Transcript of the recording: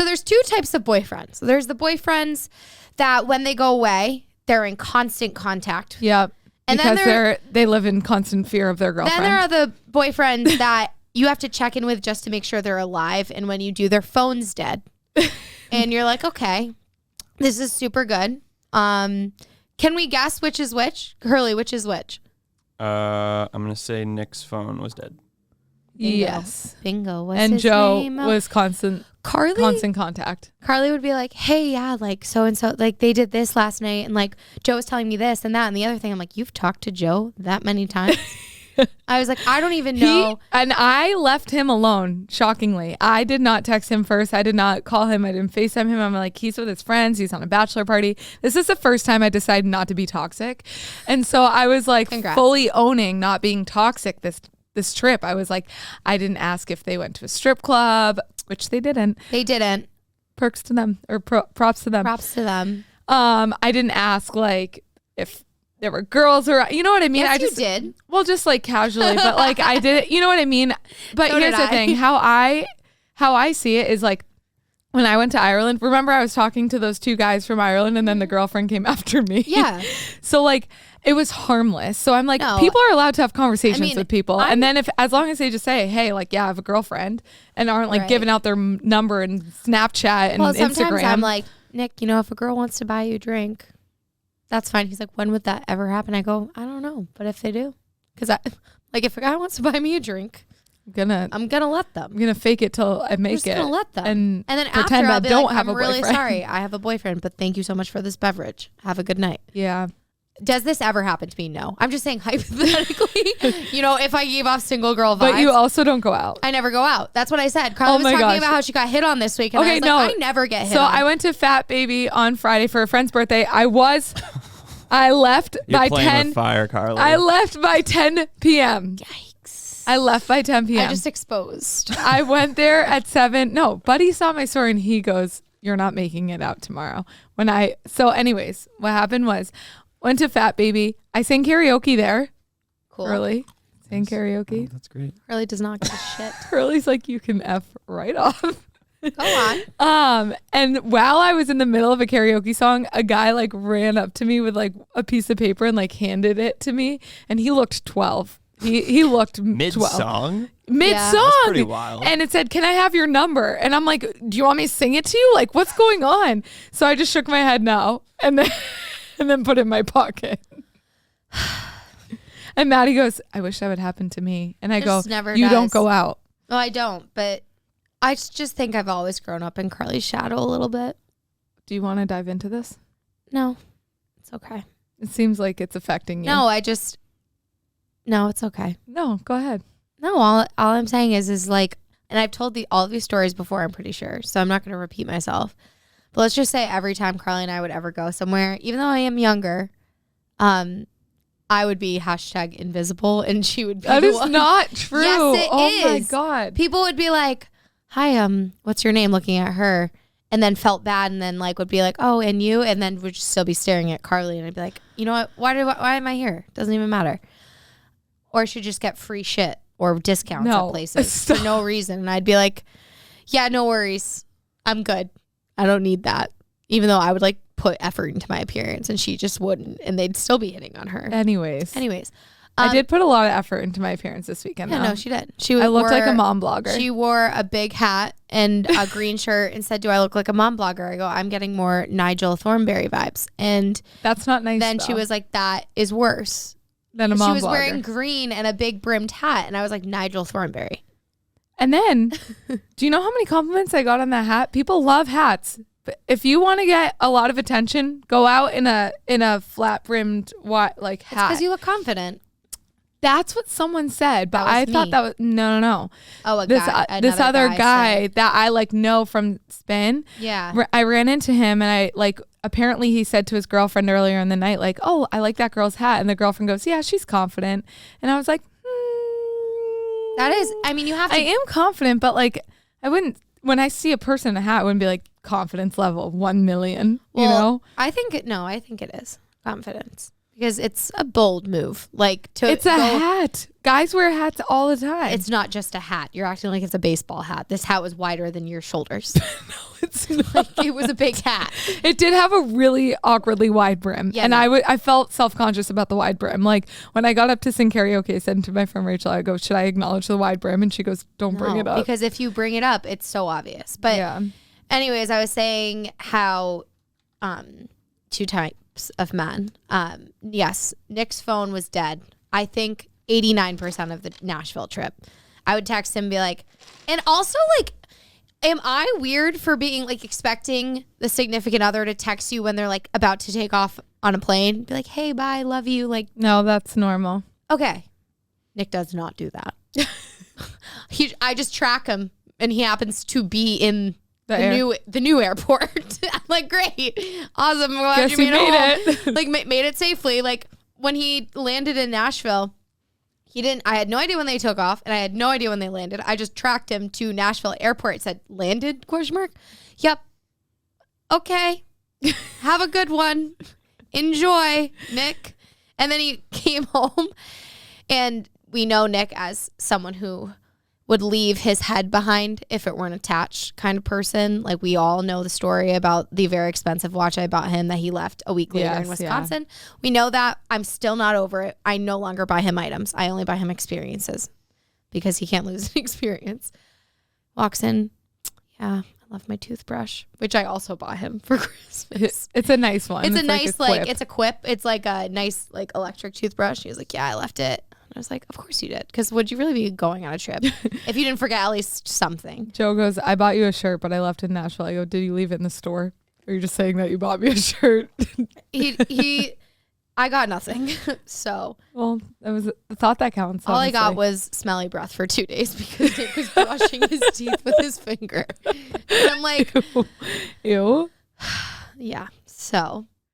So there's two types of boyfriends. There's the boyfriends that when they go away, they're in constant contact. Yep. And because then they live in constant fear of their girlfriend. Then there are the boyfriends that you have to check in with just to make sure they're alive. And when you do, their phone's dead. And you're like, okay, this is super good. Can we guess which is which? Curly, which is which? I'm going to say Nick's phone was dead. Bingo. Yes. Bingo. What's and his Joe name? was constant contact. Carly would be like, hey, yeah, like so-and-so, like they did this last night. And like Joe was telling me this and that and the other thing. I'm like, you've talked to Joe that many times? I was like, I don't even know. And I left him alone, shockingly. I did not text him first. I did not call him. I didn't FaceTime him. I'm like, he's with his friends. He's on a bachelor party. This is the first time I decided not to be toxic. And so I was like fully owning not being toxic this trip. I was like, I didn't ask if they went to a strip club, which they didn't. They didn't. Perks to them, or props to them. Props to them. I didn't ask like if there were girls or, you know what I mean? Yes, I just you did. Well, just like casually, but like I did it, you know what I mean? But So here's the thing, how I see it is like when I went to Ireland, remember I was talking to those two guys from Ireland and then the girlfriend came after me. Yeah. So like it was harmless. So I'm like, people are allowed to have conversations with people. And then as long as they just say, hey, like, yeah, I have a girlfriend and aren't like giving out their number and Snapchat and Instagram. Sometimes I'm like, Nick, you know, if a girl wants to buy you a drink, that's fine. He's like, when would that ever happen? I go, I don't know. But if they do, because if a guy wants to buy me a drink, I'm gonna let them. I'm gonna fake it till I make it. I'm just gonna let them. And then pretend after I'll be don't like, have I'm a really boyfriend. sorry. I have a boyfriend, but thank you so much for this beverage. Have a good night. Yeah. Does this ever happen to me? No. I'm just saying hypothetically, you know, if I gave off single girl vibes. But you also don't go out. I never go out. That's what I said. Carly was talking about how she got hit on this week. And I was like, I never get hit on. So I went to Fat Baby on Friday for a friend's birthday. I left by 10. With fire, Carly. I left by 10 p.m. Yikes. I left by 10 p.m. I just exposed. I went there at 7. No, Buddy saw my story and he goes, you're not making it out tomorrow. So anyways, what happened was, went to Fat Baby. I sang karaoke there. Cool. Early. Sang karaoke. Oh, that's great. Carly does not give a shit. Curly's like, you can F right off. Go on. And while I was in the middle of a karaoke song, a guy like ran up to me with like a piece of paper and like handed it to me. And he looked 12. He looked 12. Mid-song? Mid-song. That's pretty wild. And it said, can I have your number? And I'm like, do you want me to sing it to you? Like, what's going on? So I just shook my head no. And then put it in my pocket. And Maddie goes, I wish that would happen to me. And I go, you don't go out. No, I don't. But I just think I've always grown up in Carly's shadow a little bit. Do you want to dive into this? No, it's okay. It seems like it's affecting you. No, it's okay. No, go ahead. No, all I'm saying is like, and I've told all of these stories before, I'm pretty sure. So I'm not going to repeat myself. But let's just say every time Carly and I would ever go somewhere, even though I am younger, I would be #invisible and she would be That is not true. Yes, it is. Oh my God. People would be like, hi, what's your name? Looking at her. And then felt bad and then like would be like, oh, and you? And then would just still be staring at Carly. And I'd be like, you know what? Why am I here? Doesn't even matter. Or I should just get free shit or discounts at places for no reason. And I'd be like, yeah, no worries. I'm good. I don't need that. Even though I would like put effort into my appearance and she just wouldn't. And they'd still be hitting on her. Anyways. I did put a lot of effort into my appearance this weekend. Yeah, no, she did. I looked like a mom blogger. She wore a big hat and a green shirt and said, do I look like a mom blogger? I go, I'm getting more Nigel Thornberry vibes. And that's not nice. Then she was like, that is worse than a mom blogger. She was wearing green and a big brimmed hat. And I was like, Nigel Thornberry. And then, do you know how many compliments I got on that hat? People love hats. But if you want to get a lot of attention, go out in a flat brimmed hat. It's because you look confident. That's what someone said, but I thought that was no. Oh, this other guy that I like know from Spin. Yeah, I ran into him and I like apparently he said to his girlfriend earlier in the night like, oh, I like that girl's hat, and the girlfriend goes, yeah, she's confident, and I was like, that is. I mean, you have to. I am confident, but like I wouldn't. When I see a person in a hat, I wouldn't be like confidence level 1 million. You know, I think it is confidence. Because it's a bold move. Like to It's a hat. Guys wear hats all the time. It's not just a hat. You're acting like it's a baseball hat. This hat was wider than your shoulders. No, it's not. Like, it was a big hat. It did have a really awkwardly wide brim. Yeah, and no. I felt self-conscious about the wide brim. Like when I got up to sing karaoke, I said to my friend Rachel, I go, should I acknowledge the wide brim? And she goes, don't bring it up. Because if you bring it up, it's so obvious. But yeah. anyways, I was saying how two types of men. Yes, Nick's phone was dead. I think 89% of the Nashville trip. I would text him and be like, and also like, am I weird for being like expecting the significant other to text you when they're like about to take off on a plane? Be like, hey, bye, love you. Like, No, that's normal. okay. Nick does not do that. I just track him and he happens to be in the new airport. I'm like, great, awesome. I'm glad Guess you he made made it home. Like made it safely. Like when he landed in Nashville, I had no idea when they took off and I had no idea when they landed. I just tracked him to Nashville airport. It said landed ? Yep. Okay. Have a good one. Enjoy, Nick. And then he came home, and we know Nick as someone who would leave his head behind if it weren't attached kind of person. Like we all know the story about the very expensive watch I bought him that he left a week later in Wisconsin. Yeah. We know that. I'm still not over it. I no longer buy him items. I only buy him experiences because he can't lose an experience. Walks in. Yeah, I love my toothbrush, which I also bought him for Christmas. It's a nice one. It's a nice, like it's a Quip. It's like a nice, like electric toothbrush. He was like, yeah, I left it. I was like, of course you did. Because would you really be going on a trip if you didn't forget at least something? Joe goes, I bought you a shirt, but I left it in Nashville. I go, did you leave it in the store? Or are you just saying that you bought me a shirt? I got nothing. So. Well, that was the thought that counts. All honestly. I got was smelly breath for 2 days because Nick was brushing his teeth with his finger. And I'm like. Ew. Yeah. So.